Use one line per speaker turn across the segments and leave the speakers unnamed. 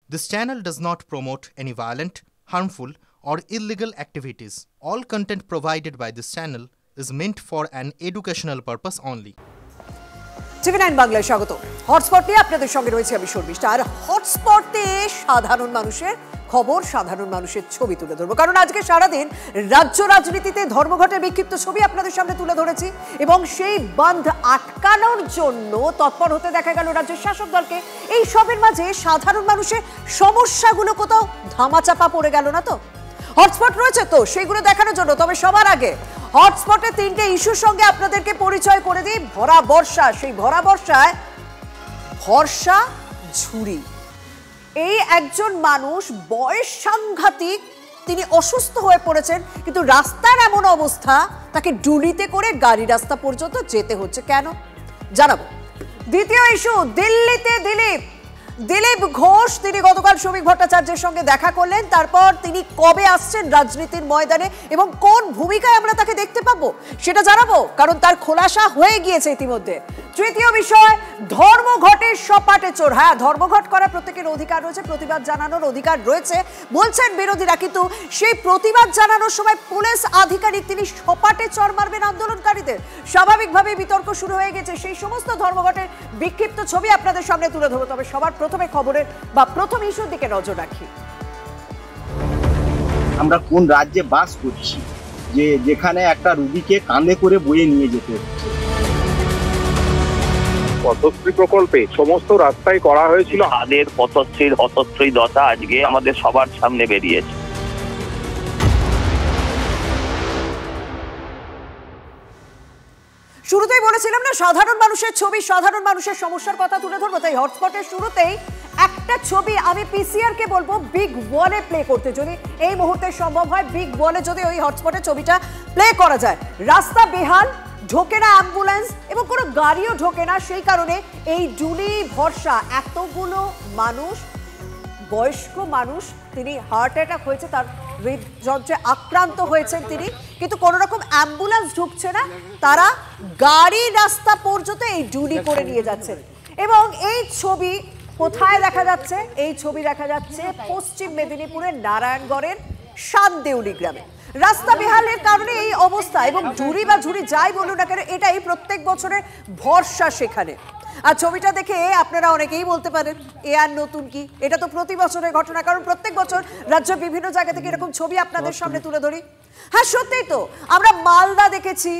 This channel does not promote any violent, harmful, or illegal activities. All content provided by this channel is meant for an educational purpose only.
টিভি9 বাংলায় স্বাগত। Hotspot নিয়ে আপনাদের সঙ্গে রয়েছে আমি শর্মিষ্ঠা। আর হটস্পটে সাধারণ মানুষের খবর, সাধারণ মানুষের ছবি তুলে ধরবো, কারণ আজকে সারাদিন রাজ্য রাজনীতিতে ধর্মঘটের বিক্ষিপ্ত ছবি আপনাদের সামনে তুলে ধরেছি এবং সেই বাঁধ আটকানোর জন্য তৎপর হতে দেখা গেল রাজ্যের শাসক দলকে। এই সবের মাঝে সাধারণ মানুষের সমস্যাগুলো কোথাও ধামাচাপা পড়ে গেল না তো? হটস্পট রয়েছে তো সেইগুলো দেখানোর জন্য। তবে সবার আগে হটস্পটে তিনটে ইস্যুর সঙ্গে আপনাদেরকে পরিচয় করে দিই। ভরা বর্ষা, সেই ভরা বর্ষায় ভরসা ঝুড়ি। এই একজন মানুষ, বয়স সাংঘাতিক, তিনি অসুস্থ হয়ে পড়েছেন, কিন্তু রাস্তার এমন অবস্থা তাকে ডুলিতে করে গাড়ি রাস্তা পর্যন্ত যেতে হচ্ছে। কেন জানাবো। দ্বিতীয় ইস্যু, দিল্লিতে দিলীপ ঘোষ, তিনি গতকাল শ্রমিক ভট্টাচার্যের সঙ্গে দেখা করলেন। তারপর তিনি কবে আসছেন রাজনীতির ময়দানে এবং কোন ভূমিকায় আমরা তাকে দেখতে পাবো সেটা জানাবো, কারণ তার খোলাসা হয়ে গিয়েছে ইতিমধ্যে। তৃতীয় বিষয়, ধর্মঘটের সপাটে চোর। হ্যাঁ, ধর্মঘট করার প্রত্যেকের অধিকার রয়েছে, প্রতিবাদ জানানোর অধিকার রয়েছে বলছেন বিরোধীরা, কিন্তু সেই প্রতিবাদ জানানোর সময় পুলিশ আধিকারিক তিনি সপাটে চর মারবেন আন্দোলনকারীদের। স্বাভাবিকভাবে বিতর্ক শুরু হয়ে গেছে। সেই সমস্ত ধর্মঘটের বিক্ষিপ্ত ছবি আপনাদের সামনে তুলে ধরবো। তবে সবার প্রথমে খবরের বা প্রথম ইস্যুর দিকে নজর রাখি।
আমরা কোন রাজ্যে বাস করছি যেখানে একটা রোগীকে কাঁধে করে বয়ে নিয়ে যেতে হচ্ছে?
পথশ্রী প্রকল্পে সমস্ত রাস্তায় করা হয়েছিল।
তাদের পথশ্রীর হতশ্রী দশা আজকে আমাদের সবার সামনে বেরিয়েছে।
শুরুতেই বলেছিলাম না, সাধারণ মানুষের ছবি, সাধারণ মানুষের সমস্যার কথা তুলে ধরবো। তাই হটস্পটের শুরুতেই একটা ছবি আমি পিসিআর কে বলবো বিগ ওয়ালে প্লে করতে, যদি এই মুহূর্তে সম্ভব হয় বিগ ওয়ালে যদি ওই হটস্পটের ছবিটা প্লে করা যায়। রাস্তা বেহাল, ঢোকে না অ্যাম্বুলেন্স এবং কোনো গাড়িও ঢোকে না। সেই কারণে এই ডুলি ভরসা এতগুলো মানুষ, বয়স্ক মানুষ, তিনি হার্ট অ্যাটাক হয়েছে, তার হৃদযন্ত্রে আক্রান্ত হয়েছেন তিনি, কিন্তু কোনো রকম অ্যাম্বুলেন্স ঢুকছে না। তারা গাড়ি রাস্তা পর্যন্ত এই ডুলি করে নিয়ে যাচ্ছেন। এবং এই ছবি কোথায় দেখা যাচ্ছে? এই ছবি দেখা যাচ্ছে পশ্চিম মেদিনীপুরের নারায়ণগড়ের শানদেউলি গ্রামে। রাস্তা বেহালের কারণে এই অবস্থা, এবং ঝুড়ি বা ঝুড়ি যাই বলুন না কেন, এটাই প্রত্যেক বছরের ভরসা সেখানে। আর ছবিটা দেখে আপনারা অনেকেই বলতে পারেন এ আর নতুন কি, এটা তো প্রতি বছরের ঘটনা, কারণ প্রত্যেক বছর রাজ্যের বিভিন্ন জায়গা থেকে এরকম ছবি আপনাদের সামনে তুলে ধরি। হ্যাঁ সত্যিই তো, আমরা মালদা দেখেছি,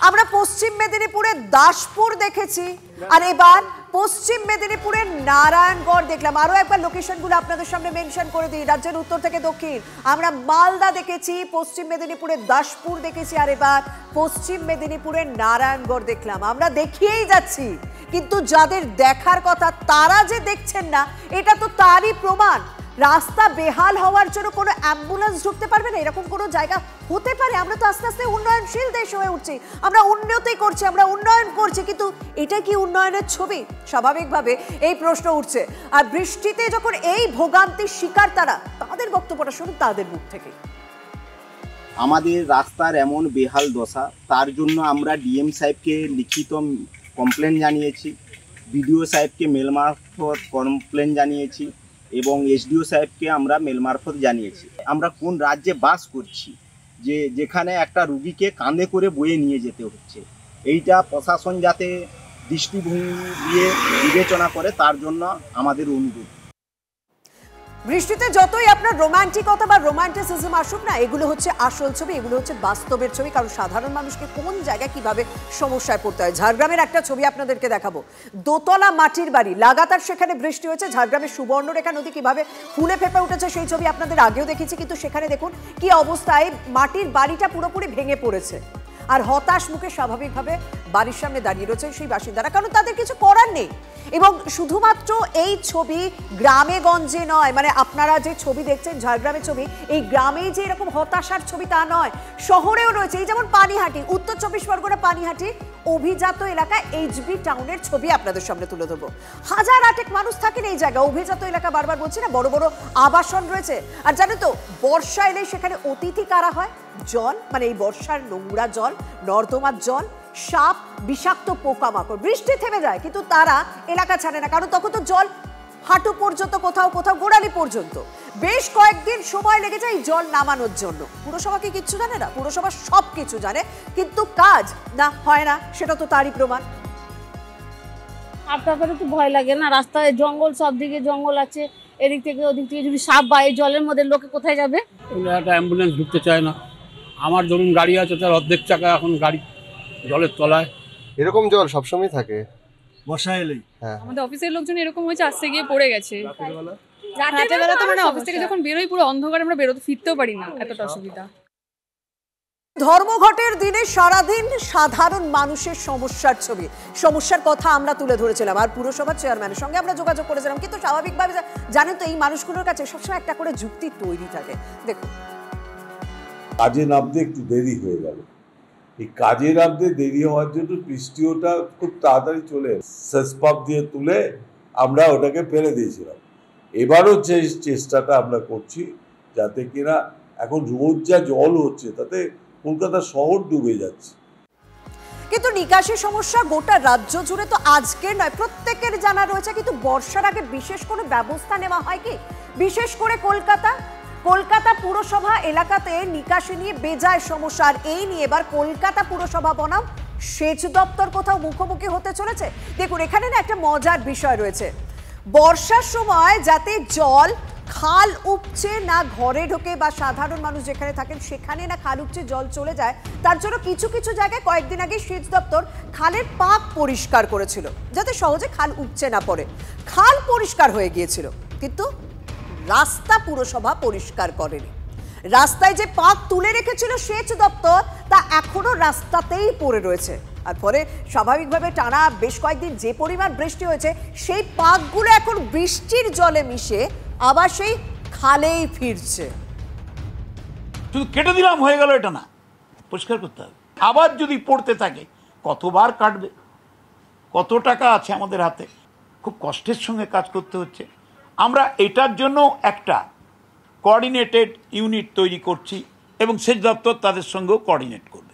আমরা পশ্চিম মেদিনীপুরের দাসপুর দেখেছি, আর এবার পশ্চিম মেদিনীপুরের নারায়ণগড় দেখলাম। আরো একবার লোকেশনগুলো আপনাদের সামনে মেনশন করে দিই। রাজ্যের উত্তর থেকে দক্ষিণ আমরা মালদা দেখেছি, পশ্চিম মেদিনীপুরের দাসপুর দেখেছি, আর এবার পশ্চিম মেদিনীপুরের নারায়ণগড় দেখলাম। আমরা দেখিয়েই যাচ্ছি, কিন্তু যাদের দেখার কথা তারা যে দেখছেন না, এটা তো তারই প্রমাণ। রাস্তা বেহাল হওয়ার জন্য কোনো অ্যাম্বুলেন্স ঢুকতে পারবে না, এরকম কোনো জায়গা হতে পারে? আমরা তো আস্তে আস্তে উন্নয়নশীল দেশ হয়ে উঠছি, আমরা উন্নতি করছি, আমরা উন্নয়ন করছি, কিন্তু এটা কি উন্নয়নের ছবি? স্বাভাবিকভাবে এই প্রশ্ন উঠছে। আর বৃষ্টিতে যখন এই ভোগান্তির শিকার তারা, তাদের বক্তব্যটা শুনুন তাদের মুখ থেকে।
আমাদের রাস্তার এমন বেহাল দশা, তার জন্য আমরা ডিএম সাহেবকে লিখিত কমপ্লেন জানিয়েছি, বিডিও সাহেবকে মেল মারফত কমপ্লেন জানিয়েছি এবং এসডিও সাহেবকে আমরা মেল মারফত জানিয়েছি। আমরা কোন রাজ্যে বাস করছি যেখানে একটা রুগীকে কাঁধে করে বয়ে নিয়ে যেতে হচ্ছে? এইটা প্রশাসন যাতে দৃষ্টিভঙ্গি দিয়ে বিবেচনা করে, তার জন্য আমাদের অনুরোধ।
বৃষ্টিতে যতই আপনার রোমান্টিকতা বা রোমান্টিসিজম আসুক না, এগুলো হচ্ছে আসল ছবি, এগুলো হচ্ছে বাস্তবের ছবি, কারণ সাধারণ মানুষকে কোন জায়গায় কিভাবে সমস্যায় পড়তে হয়। ঝাড়গ্রামের একটা ছবি আপনাদেরকে দেখাবো। দোতলা মাটির বাড়ি, লাগাতার সেখানে বৃষ্টি হয়েছে। ঝাড়গ্রামের সুবর্ণরেখা নদী কিভাবে ফুলে ফেপে উঠেছে সেই ছবি আপনাদের আগেও দেখেছি, কিন্তু সেখানে দেখুন কি অবস্থায় মাটির বাড়িটা পুরোপুরি ভেঙে পড়েছে। আর হতাশ মুখে স্বাভাবিকভাবে বাড়ির সামনে দাঁড়িয়ে রয়েছে সেই বাসিন্দারা, কারণ তাদের কিছু করার নেই। এবং শুধুমাত্র এই ছবি গ্রামে গঞ্জে নয়, মানে আপনারা যে ছবি দেখছেন ঝাড়গ্রামের ছবি, এই গ্রামেই যে এরকম হতাশার ছবি তা নয়, শহরেও রয়েছে। এই যেমন পানিহাটি, উত্তর 24 পরগনা পানিহাটি অভিজাত এলাকা এইচবি টাউনের ছবি আপনাদের সামনে তুলে ধরবো। হাজার আটেক মানুষ থাকেন এই জায়গা, অভিজাত এলাকা, বারবার বলছি না, বড় বড় আবাসন রয়েছে। আর জানো তো, বর্ষা এলে সেখানে অতিথি কারা হয়? জল, মানে এই বর্ষার নোংরা জল, নর্দমার জল, সাপ, বিষাক্ত পোকামাকড়। বৃষ্টি থেমে যায় কিন্তু তারা এলাকা ছাড়ে না, কারণ তখন তো জল হাঁটু পর্যন্ত, কোথাও কোথাও গোড়ালি পর্যন্ত। বেশ কয়েকদিন সময় লেগে যায় এই জল নামানোর জন্য। পুরসভা কি কিচ্ছু জানে না? পুরসভা সব কিছু জানে, কিন্তু কাজ না হয় না, সেটা তো তারই প্রমাণ।
আপনার তো ভয় লাগে না? রাস্তায় জঙ্গল, সব দিকে জঙ্গল আছে, এদিক থেকে ওদিক থেকে যদি সাপ বা এই জলের মধ্যে লোকে কোথায় যাবে?
একটা অ্যাম্বুলেন্স ঢুকতে চায় না। আমার ধরুন গাড়ি আছে, তার অর্ধেক চাকা এখন গাড়ি জলের তলায়।
এরকম জল সবসময় থাকে বর্ষা এলেই। হ্যাঁ,
আমাদের অফিসের লোকজন এরকম হয়েছে, আসতে গিয়ে পড়ে গেছে। রাতের বেলা তো মানে অফিস থেকে যখন বেরোই পুরো অন্ধকারে, আমরা বেরোতে ফিরতেও পারি না, এতটা অসুবিধা।
ধর্মঘটের দিনে সারাদিন সাধারণ মানুষের সমস্যার ছবি, সমস্যার কথা আমরা তুলে ধরেছিলাম, আর পুরসভার চেয়ারম্যানের সঙ্গে আমরা যোগাযোগ করেছিলাম। কিন্তু স্বাভাবিকভাবে জানেন তো, এই মানুষগুলোর কাছে সবসময় একটা করে যুক্তি তৈরি থাকে। দেখুন,
কাজে নামতে একটু দেরি হয়ে গেল। এই কাজে নামতে দেরি হওয়ার জন্য বৃষ্টিওটা খুব তাড়াতাড়ি চলে সেচ পাম্প দিয়ে তুলে আমরা ওটাকে ফেলে দিয়েছিলাম। এবারও যে চেষ্টাটা আমরা করছি, যাতে কিনা এখন রোজ যা জল হচ্ছে তাতে কলকাতা শহর ডুবে যাচ্ছে।
কিন্তু নিকাশি সমস্যা গোটা রাজ্য জুড়ে তো আজকের নয়, প্রত্যেকের জানা রয়েছে। কিন্তু বর্ষার আগে বিশেষ কোনো ব্যবস্থা নেওয়া হয় কি? বিশেষ করে কলকাতা পুরসভা এলাকাতে নিকাশি নিয়ে বেজায় সমস্যা, আর এই নিয়ে এবার কলকাতা পুরসভা বনাম সেচ দপ্তর কোথাও মুখোমুখি হতে চলেছে। দেখুন, এখানে না একটা মজার বিষয় রয়েছে। বর্ষার সময় যাতে জল খাল উপচে না ঘরে ঢোকে, বা সাধারণ মানুষ যেখানে থাকেন সেখানে না খাল উপচে জল চলে যায়, তার জন্য কিছু কিছু জায়গায় কয়েকদিন আগে সেচ দপ্তর খালের পাক পরিষ্কার করেছিল, যাতে সহজে খাল উপচে না পড়ে। খাল পরিষ্কার হয়ে গিয়েছিল, কিন্তু রাস্তা পুরসভা পরিষ্কার করেনি। রাস্তায় যে পাক তুলে রেখেছিল সেচ দপ্তর, তা এখনো রাস্তাতেই পড়ে রয়েছে। আর পরে স্বাভাবিকভাবে টানা বেশ কয়েকদিন যে পরিমাণ বৃষ্টি হয়েছে, সেই পাকগুলো এখন বৃষ্টির জলে মিশে আবার সেই খালেই ফিরছে।
শুধু কেটে দিলাম হয়ে গেল এটা না, পরিষ্কার করতে হবে। আবার যদি পড়তে থাকে কতবার কাটবে, কত টাকা আছে আমাদের হাতে, খুব কষ্টের সঙ্গে কাজ করতে হচ্ছে। আমরা এটার জন্য একটা কোঅর্ডিনেটেড ইউনিট তৈরি করছি এবং সেচ দপ্তর তাদের সঙ্গেও কোঅর্ডিনেট করবে।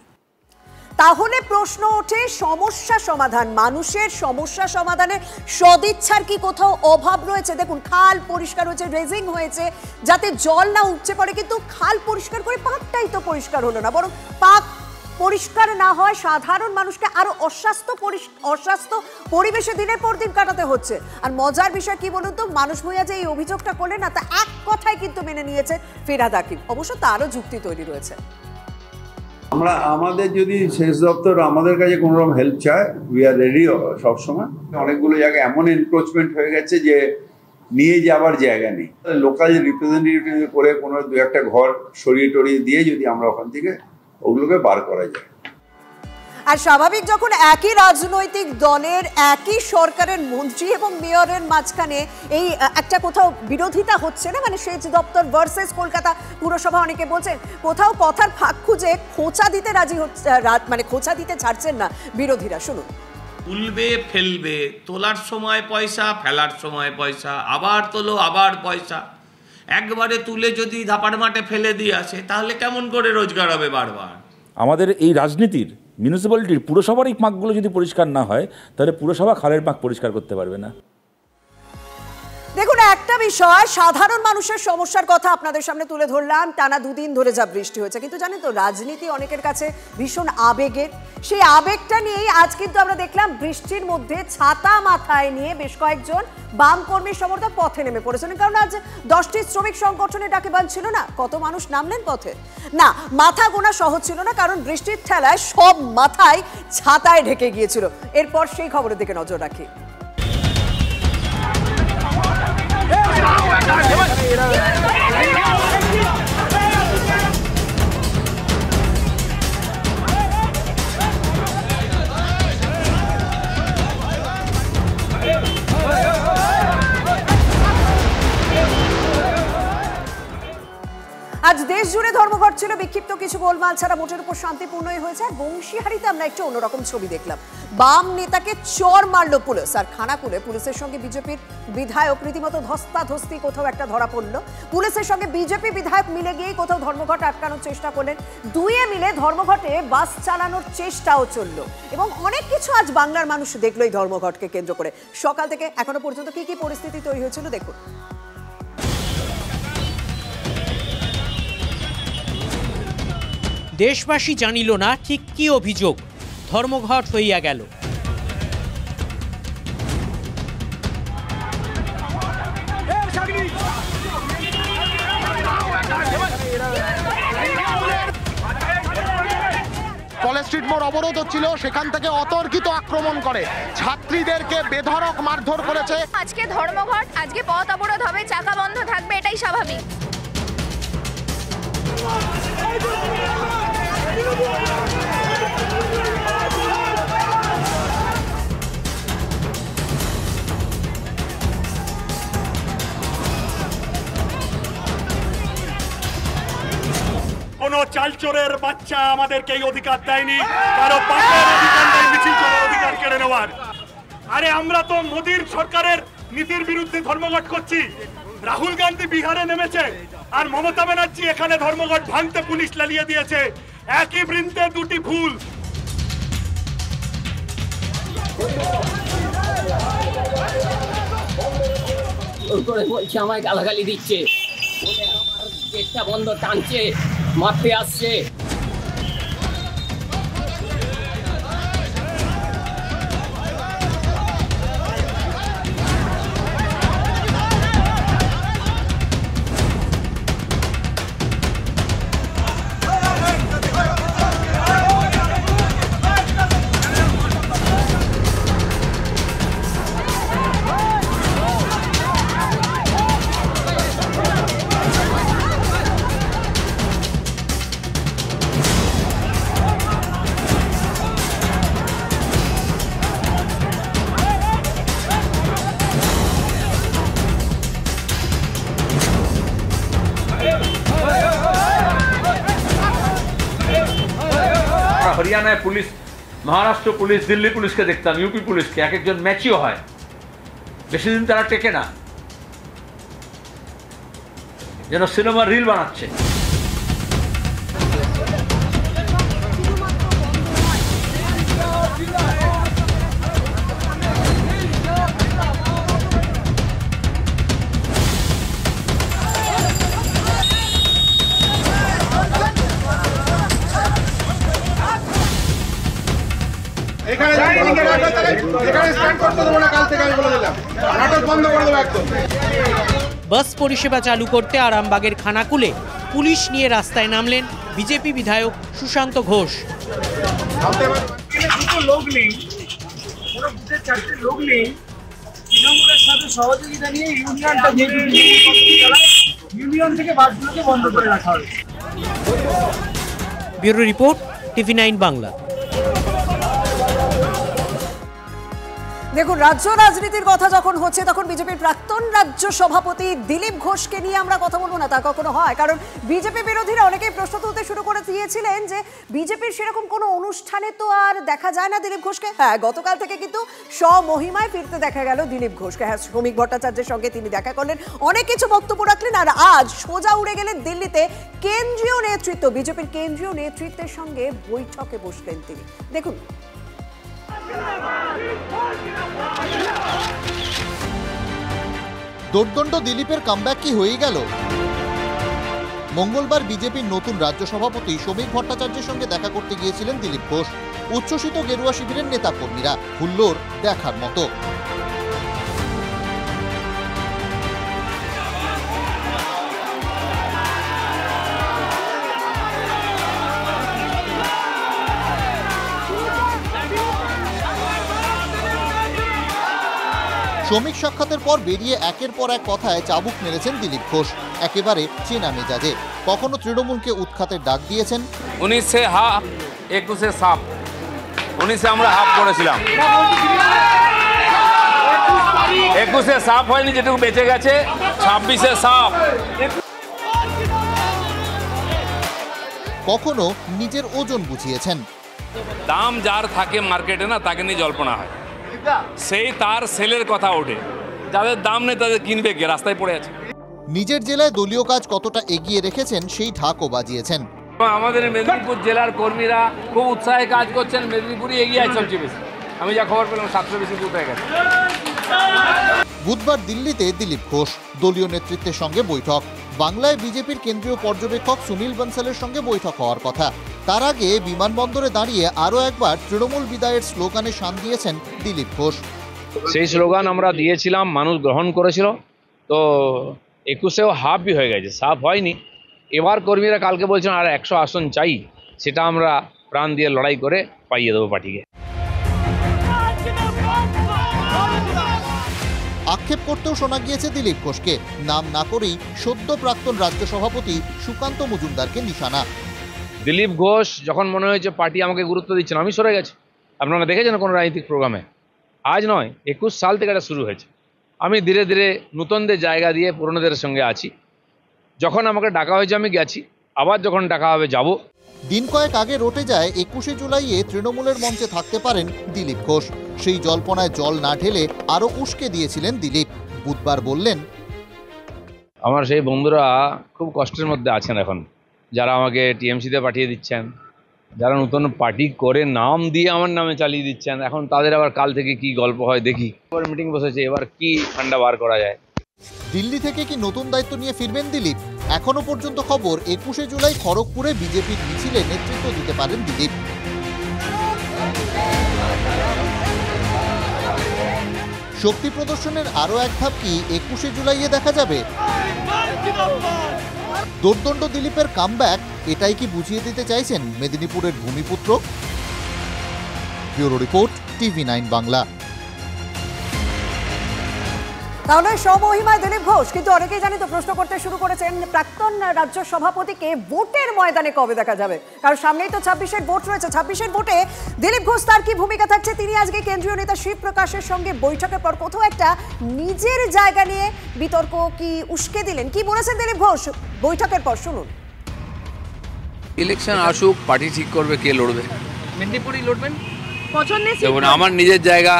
তাহলে প্রশ্ন ওঠে, সমস্যা সমাধান, মানুষের সমস্যা সমাধানের সদিচ্ছার কি কোথাও অভাব রয়েছে? দেখুন, খাল পরিষ্কার হয়েছে, রেজিং হয়েছে যাতে জল না উপচে পড়ে, কিন্তু খাল পরিষ্কার করে পাকটাই তো পরিষ্কার হলো না, বরং পাক পরিষ্কার না হয় সাধারণ মানুষকে আরো অস্বাস্থ্য পরিবেশে দিনের পর দিন কাটাতে হচ্ছে। আর মজার বিষয় কি বলুন তো, মানুষ ভূঁইয়া যে এই অভিযোগটা করলেন না, তা এক কথায় কিন্তু মেনে নিয়েছে ফিরহাদ হাকিম। অবশ্য তারও যুক্তি তৈরি রয়েছে।
আমাদের যদি সেচ দপ্তর আমাদের কাছে কোনো রকম হেল্প চায়, উই আর রেডি সবসময়। অনেকগুলো জায়গায় এমন এনক্রোচমেন্ট হয়ে গেছে যে নিয়ে যাওয়ার জায়গা নেই। লোকাল রিপ্রেজেন্টেটিভ করে কোনো দু একটা ঘর সরিয়ে টরিয়ে দিয়ে যদি আমরা ওখান থেকে ওগুলোকে বার করা যায়।
আর স্বাভাবিক, যখন একই রাজনৈতিক দলের একই সরকারের মন্ত্রী এবং মেয়রের মাঝখানে এই একটা কোথাও বিরোধিতা হচ্ছে না, মানে সেচ দপ্তর ভার্সেস কলকাতা পুরসভা, অনেকে বলছেন কোথাও কথার ফাঁক খুঁজে খোঁচা দিতে রাজি হচ্ছে, মানে খোঁচা দিতে ছাড়ছেন না বিরোধীরা। শুনুন,
তুলবে ফেলবে, তোলার সময় পয়সা, ফেলার সময় পয়সা, আবার তোলো আবার পয়সা। একবারে তুলে যদি ধাপার মাঠে ফেলে দিয়ে আসে, তাহলে কেমন করে রোজগার হবে বারবার?
আমাদের এই রাজনীতির মিউনিসিপ্যালিটির পুরসভার এই পাঁকগুলো যদি পরিষ্কার না হয়, তাহলে পুরসভা খালের পাঁক পরিষ্কার করতে পারবে না।
দেখুন, একটা বিষয়, সাধারণ মানুষের সমস্যার কথা আপনাদের সামনে তুলে ধরলাম। টানা দুদিন ধরে যা বৃষ্টি হয়েছে, কিন্তু জানেন তো, রাজনীতি অনেকের কাছে ভীষণ আবেগের। সেই আবেগটা নিয়েই আজ কিন্তু আমরা দেখলাম বৃষ্টির মধ্যে ছাতা মাথায় নিয়ে বেশ কয়েকজন বাম কর্মী সমর্থক পথে নেমে পড়েছেন। কারণ আজ 10টি শ্রমিক সংগঠনের ডাকে বান ছিল না। কত মানুষ নামলেন পথে? না, মাথা গোনা সহজ ছিল না, কারণ বৃষ্টির ঠেলায় সব মাথায় ছাতায় ঢেকে গিয়েছিল। এরপর সেই খবরের দিকে নজর রাখি। আজ দেশ জুড়ে ধর্মঘট ছিল, বিক্ষিপ্ত কিছু গোলমাল ছাড়া মোটের উপর শান্তিপূর্ণই হয়েছে। বংশীহারিতে আমরা একটু অন্যরকম ছবি দেখলাম। বাম নেতাকে চর মারল পুলিশ, আর খানাকুলে পুলিশের সঙ্গে বিজেপির বিধায়ক রীতিমতো ধস্তাধস্তি কোথাও একটা ধরা পড়ল। পুলিশের সঙ্গে বিজেপি বিধায়ক মিলে গিয়ে কোথাও ধর্মঘট আটকানোর চেষ্টা করলেন, দুয়ে মিলে ধর্মঘটে বাস চালানোর চেষ্টাও চলল এবং অনেক কিছু আজ বাংলার মানুষ দেখলো এই ধর্মঘটকে কেন্দ্র করে। সকাল থেকে এখনো পর্যন্ত কি কি পরিস্থিতি তৈরি হয়েছিল দেখুন।
দেশবাসী জানিল না ঠিক কি অভিযোগ, ধর্মঘট হইয়া গেল।
কলেজ স্ট্রিট মোড় অবরোধ হচ্ছিল, সেখান থেকে অতর্কিত আক্রমণ করে ছাত্রীদেরকে বেধড়ক মারধর করেছে।
আজকে ধর্মঘট, আজকে পথ অবরোধ হবে, চাকা বন্ধ থাকবে, এটাই স্বাভাবিক।
কোন চালচোরের বাচ্চা আমাদেরকে এই অধিকার দেয়নি, কারো বাপের অধিকার নেই মিছিল করার অধিকার কেড়ে নেওয়ার। আরে আমরা তো মোদির সরকারের নীতির বিরুদ্ধে ধর্মঘট করছি। রাহুল গান্ধী বিহারে নেমেছে আর মমতা ব্যানার্জি এখানে ধর্মঘট ভাঙতে পুলিশ লালিয়ে দিয়েছে। একই বৃন্তে দুটি ফুল।
বলছে আমায় গালাগালি দিচ্ছে, গেটটা বন্ধ টানছে, মারতে আসছে।
হরিয়ানায় পুলিশ, মহারাষ্ট্র পুলিশ, দিল্লি পুলিশকে দেখতাম, ইউপি পুলিশকে, এক একজন ম্যাচিও হয়, বেশি দিন তারা টেকে না, যেন সিনেমার রিল বানাচ্ছে।
বাস পরিষেবা চালু করতে আরামবাগের খানাকুলে পুলিশ নিয়ে রাস্তায় নামলেন বিজেপি বিধায়ক সুশান্ত ঘোষ।
লোক নেই, লোক নেই, তৃণমূলের সাথে সহযোগিতা নিয়ে ইউনিয়নটা ইউনিয়ন থেকে বাসগুলোকে বন্ধ করে রাখা হবে।
Bureau report, TV9 Bangla.
দেখুন, রাজ্য রাজনীতির কথা যখন হচ্ছে তখন বিজেপির প্রাক্তন রাজ্য সভাপতি দিলীপ ঘোষকে নিয়ে আমরা কথা বলবো না, তা কখনো হয়? কারণ বিজেপি বিরোধীরা অনেকেই প্রশ্ন তুলতে শুরু করে দিয়েছিলেন যে বিজেপির সেরকম কোনো অনুষ্ঠানে তো আর দেখা যায় না দিলীপ ঘোষকে। হ্যাঁ, গতকাল থেকে কিন্তু স্বমহিমায় ফিরতে দেখা গেল দিলীপ ঘোষকে। হ্যাঁ, শ্রমিক ভট্টাচার্যের সঙ্গে তিনি দেখা করলেন, অনেক কিছু বক্তব্য রাখলেন, আর আজ সোজা উড়ে গেলেন দিল্লিতে। কেন্দ্রীয় নেতৃত্ব, বিজেপির কেন্দ্রীয় নেতৃত্বের সঙ্গে বৈঠকে বসলেন তিনি। দেখুন,
দোর্দণ্ড দিলীপের কামব্যাক কি হয়ে গেল? মঙ্গলবার বিজেপির নতুন রাজ্য সভাপতি শ্রমিক ভট্টাচার্যের সঙ্গে দেখা করতে গিয়েছিলেন দিলীপ ঘোষ। উচ্ছ্বসিত গেরুয়া শিবিরের নেতা কর্মীরা, হুল্লোড় দেখার মতো। শ্রমিক সাক্ষাতের পর বেরিয়ে একের পর এক কথায় চাবুক মেরেছেন দিলীপ ঘোষ, একেবারে চেনা মেজাজে। কখনো তৃণমূলকে উৎখাতের ডাক দিয়েছেন।
19 হাফ, 21 সাফ, 19 আমরা হাফ করেছিলাম, 21 সাফ হয়নি, যেটুকু বেঁচে গেছে 26 সাফ।
কখনো নিজের ওজন বুঝিয়েছেন।
দাম যার থাকে মার্কেটে না তাকে নিয়ে জল্পনা হয়, সেই তার সেলের কথা ওঠে, যাদের দাম নেই তাদের কিনবে কে, রাস্তায় পড়ে আছে।
নিজের জেলায় দলীয় কাজ কতটা এগিয়ে রেখেছেন সেই ঢাকও বাজিয়েছেন।
আমাদের মেদিনীপুর জেলার কর্মীরা খুব উৎসাহে কাজ করছেন, মেদিনীপুরই এগিয়ে আছে সবচেয়ে বেশি। আমি যা খবর পেলাম 700 বেশি বুথ হয়ে গেছে।
বুধবার দিল্লিতে দিলীপ ঘোষ দলীয় নেতৃত্বের সঙ্গে বৈঠক। বাংলায় বিজেপির কেন্দ্রীয় পর্যবেক্ষক সুনীল বনসালের সঙ্গে বৈঠক হওয়ার কথা। তার আগে বিমানবন্দরে দাঁড়িয়ে আরও একবার তৃণমূল বিদায়ের স্লোগানে শান দিয়েছেন দিলীপ ঘোষ।
সেই স্লোগান আমরা দিয়েছিলাম, মানুষ গ্রহণ করেছিল, তো 21-এও হাফই হয়ে গেছে, সাফ হয়নি। এবার কর্মীরা কালকে বলছেন আর 100 আসন চাই, সেটা আমরা প্রাণ দিয়ে লড়াই করে পাইয়ে দেবো পার্টিকে।
আক্ষেপ করতেও শোনা গিয়েছে দিলীপ ঘোষকে, নাম না করেই সদ্য প্রাক্তন রাজ্য সভাপতি সুকান্ত মজুমদারকে নিশানা।
দিলীপ ঘোষ যখন মনে হয়েছে পার্টি আমাকে গুরুত্ব দিচ্ছে না, আমি সরে গেছি। আপনারা দেখেছেন কোনো রাজনৈতিক প্রোগ্রামে? আজ নয়, 21 সাল থেকে এটা শুরু হয়েছে। আমি ধীরে ধীরে নূতনদের জায়গা দিয়ে পুরনোদের সঙ্গে আছি। যখন আমাকে ডাকা হয়েছে আমি গেছি, আবার যখন ডাকা হবে যাব।
দিন কয়েক আগে রটে যায় 21শে জুলাইয়ে তৃণমূলের মঞ্চে থাকতে পারেন দিলীপ ঘোষ। সেই জল্পনায় জল না ঢেলে আরও উস্কে দিয়েছিলেন দিলীপ। বুধবার বললেন,
আমার সেই বন্ধুরা খুব কষ্টের মধ্যে আছেন এখন, যারা আমাকে টিএমসিতে পাঠিয়ে দিচ্ছেন, যারা নতুন পার্টি করে নাম দিয়ে আমার নামে চালিয়ে দিচ্ছেন, এখন তাদের আবার কাল থেকে কি গল্প হয় দেখি। এবার মিটিং বসেছে, এবার কি ঠান্ডা বার করা যায়।
দিল্লি থেকে কি নতুন দায়িত্ব নিয়ে ফিরবেন দিলীপ? এখনো পর্যন্ত খবর 21শে জুলাই খড়গপুরে বিজেপির মিছিলে নেতৃত্ব দিতে পারেন দিলীপ। শক্তি প্রদর্শনের আরও এক ধাপ কি 21শে জুলাইয়ে দেখা যাবে? দোর্দণ্ড দিলীপের কামব্যাক, এটাই কি বুঝিয়ে দিতে চাইছেন মেদিনীপুরের ভূমিপুত্র? Bureau report, TV9 Bangla.
তাহলে সমহিমায় দিলীপ ঘোষ, কিন্তু অনেকেই জানি তো প্রশ্ন করতে শুরু করেছেন প্রাক্তন রাজ্য সভাপতিকে ভোটের ময়দানে কবে দেখা যাবে, কারণ সামনেই তো 26-এর ভোট রয়েছে। 26-এর ভোটে দিলীপ ঘোষ তার কি ভূমিকা থাকছে? তিনি আজকে কেন্দ্রীয় নেতা শিব প্রকাশের সঙ্গে বৈঠকের পর কোথাও একটা নিজের জায়গা নিয়ে বিতর্ক কি উস্কে দিলেন? কি বলেছেন দিলীপ ঘোষ বৈঠকের পর, শুনুন।
ইলেকশন আসুক, পার্টি ঠিক করবে কে লড়বে।
মেদিনীপুরেই লড়বেন?
দেখুন, আমার নিজের জায়গা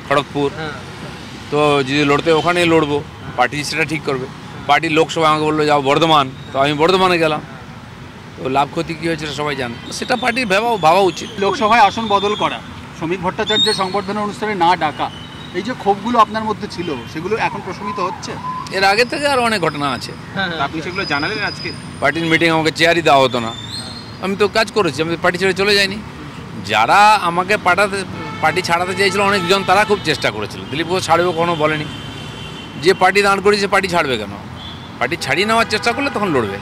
খড়গপুর, তো যদি লড়তে ওখানেই লড়বো, পার্টি সেটা ঠিক করবে। পার্টি লোকসভা আমাকে বললো যাও বর্ধমান, তো আমি বর্ধমানে গেলাম, তো লাভ ক্ষতি কী হয়েছে সেটা সবাই জানে, সেটা পার্টির ভাবা উচিত।
লোকসভায় আসন বদল করা, শ্রমিক ভট্টাচার্যের সংবর্ধনা অনুষ্ঠানে না ডাকা, এই যে ক্ষোভগুলো আপনার মধ্যে ছিল সেগুলো এখন প্রশমিত হচ্ছে?
এর আগে থেকে আরও অনেক ঘটনা আছে,
আপনি সেগুলো জানালেন আজকে?
পার্টির মিটিং আমাকে চেয়ারই দেওয়া হতো না, আমি তো কাজ করেছি, আমি পার্টি ছেড়ে চলে যাইনি। যারা আমাকে পার্টি ছাড়াতে চেয়েছিল অনেকজন, তারা খুব চেষ্টা করেছিল। দিলীপ ঘোষ ছাড়বে কোনো বলেনি, যে পার্টি দাঁড় করেছে পার্টি ছাড়বে কেন? পার্টি ছাড়িয়ে নেওয়ার চেষ্টা করলে তখন লড়বে।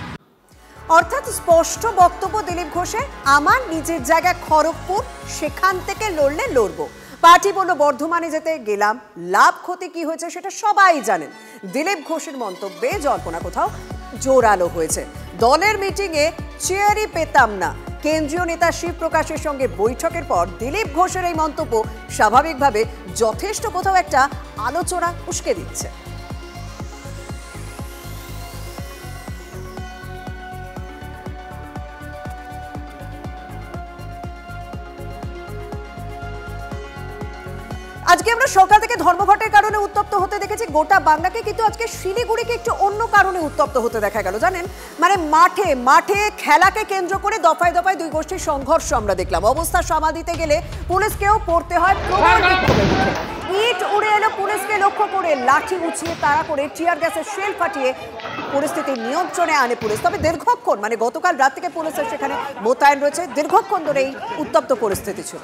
অর্থাৎ স্পষ্ট বক্তব্য দিলীপ ঘোষের, আমার নিজের জায়গা খড়গপুর, সেখান থেকে লড়লে লড়বো। পার্টি বলল বর্ধমানে যেতে গেলাম, লাভ ক্ষতি কি হয়েছে সেটা সবাই জানেন। দিলীপ ঘোষের মন্তব্যে জল্পনা কোথাও জোরালো হয়েছে। দলের মিটিংয়ে চেয়ারই পেতাম না। কেন্দ্রীয় নেতা শিব প্রকাশের সঙ্গে বৈঠকের পর দিলীপ ঘোষের এই মন্তব্য স্বাভাবিকভাবে যথেষ্ট কোথাও একটা আলোচনা উস্কে দিচ্ছে। আজকে আমরা সকাল থেকে ধর্মঘটের কারণে উত্তপ্ত হতে দেখেছি গোটা বাংলাকে, কিন্তু আজকে শিলিগুড়িকে একটু অন্য কারণে উত্তপ্ত হতে দেখা গেল। জানেন, মানে মাঠে খেলাকে কেন্দ্র করে দফায় দফায় দুই গোষ্ঠীর সংঘর্ষ আমরা দেখলাম। অবস্থা সামাল দিতে গেলে পুলিশকেও পড়তে হয় ইট উড়ে এলো পুলিশকে লক্ষ্য করে, লাঠি উঁচিয়ে তাড়া করে টিয়ার গ্যাসের শেল ফাটিয়ে পরিস্থিতি নিয়ন্ত্রণে আনে পুলিশ। তবে দীর্ঘক্ষণ, মানে গতকাল রাত থেকে পুলিশের সেখানে মোতায়েন রয়েছে, দীর্ঘক্ষণ ধরে এই উত্তপ্ত পরিস্থিতি ছিল।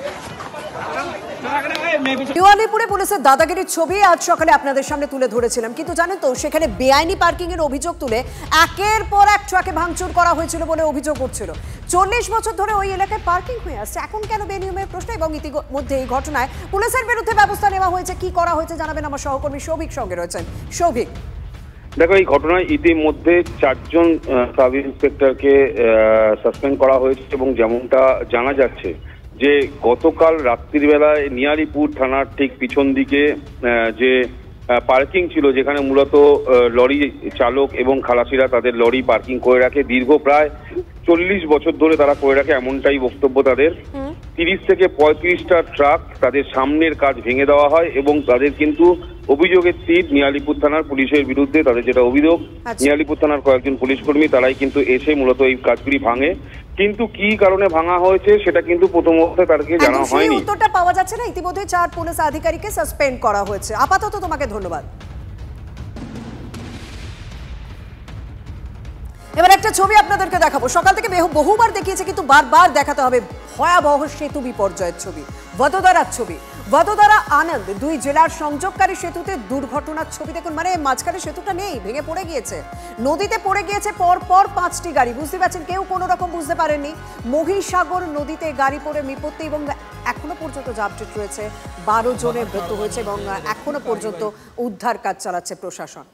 দেওয়ালিপুরে পুলিশের দাদাগিরির ছবি আজ সকালে আপনাদের সামনে তুলে ধরেছিলাম, কিন্তু জানেন তো সেখানে বেআইনি পার্কিং এর অভিযোগ তুলে একের পর এক ট্রাকে ভাঙচুর করা হয়েছিল বলে অভিযোগ উঠছিল। 40 বছর ধরে ওই এলাকায় পার্কিং হয়ে আসছে, এখন কেন বেনিয়মের প্রশ্ন, এবং ইতিমধ্যে এই ঘটনায় পুলিশের বিরুদ্ধে ব্যবস্থা নেওয়া হয়েছে। কি করা হয়েছে জানাবেন আমার সহকর্মী সৌভিক সঙ্গে রয়েছেন। সৌভিক,
দেখো, এই ঘটনায় ইতিমধ্যে 4 জন সাব ইন্সপেক্টরকে সাসপেন্ড করা হয়েছে, এবং যেমনটা জানা যাচ্ছে যে গতকাল রাত্রির বেলায় নিয়ারিপুর থানার ঠিক পিছন দিকে যে পার্কিং ছিল, যেখানে মূলত লরি চালক এবং খালাসিরা তাদের লরি পার্কিং করে রাখে, দীর্ঘ প্রায় 40 বছর ধরে তারা করে রাখে, এমনটাই বক্তব্য তাদের। 30 থেকে 35টা ট্রাক তাদের সামনের কাজ ভেঙে দেওয়া হয় এবং তাদের কিন্তু অভিযোগের তীর নিয়ালিপুর থানার পুলিশের বিরুদ্ধে। তাদের যেটা অভিযোগ, নিয়ালিপুর থানার কয়েকজন পুলিশ কর্মী তারাই কিন্তু এসে মূলত এই কাজগুলি ভাঙে, কিন্তু কি কারণে ভাঙা হয়েছে সেটা কিন্তু প্রথমত তাদেরকে জানা হয়নি।
উত্তরটা পাওয়া যাচ্ছে না। ইতিমধ্যে 4 পুলিশ আধিকারিককে সাসপেন্ড করা হয়েছে। আপাতত তোমাকে ধন্যবাদ। এবার একটা ছবি আপনাদেরকে দেখাবো। সকাল থেকে বহুবার দেখিয়েছে, কিন্তু বারবার দেখাতে হবে ভয়াবহ সেতু বিপর্যয়ের ছবি, বদোদরার ছবি। বদোদরা আনন্দ 2 জেলার সংযোগকারী সেতুতে দুর্ঘটনার ছবি দেখুন। মানে মাঝখানে সেতুটা নেই, ভেঙে পড়ে গিয়েছে, নদীতে পড়ে গিয়েছে পরপর 5টি গাড়ি। বুঝতে পারছেন, কেউ কোনো রকম বুঝতে পারেননি। মহিসাগর নদীতে গাড়ি পড়ে বিপত্তি এবং এখনো পর্যন্ত যা আপডেট রয়েছে 12 জনের মৃত্যু হয়েছে এবং এখনো পর্যন্ত উদ্ধার কাজ চালাচ্ছে প্রশাসন।